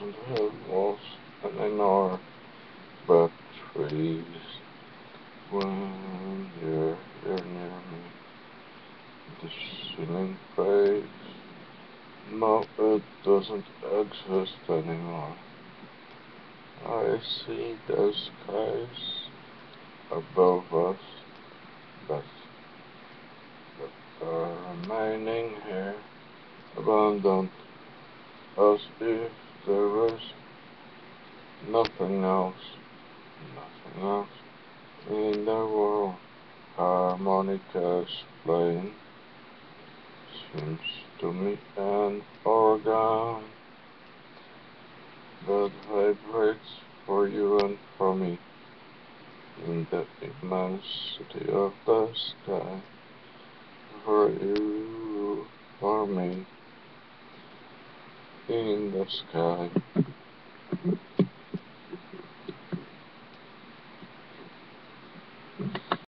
doesn't have walls anymore, but trees. When you're near me, the ceiling fades. No, it doesn't exist anymore. I see the skies above us, but remaining here, abandoned, as if there was nothing else, nothing else in the world. Harmonicas playing seems to me an organ that vibrates for you and for me in the immensity of the sky. For you, for me, in the sky.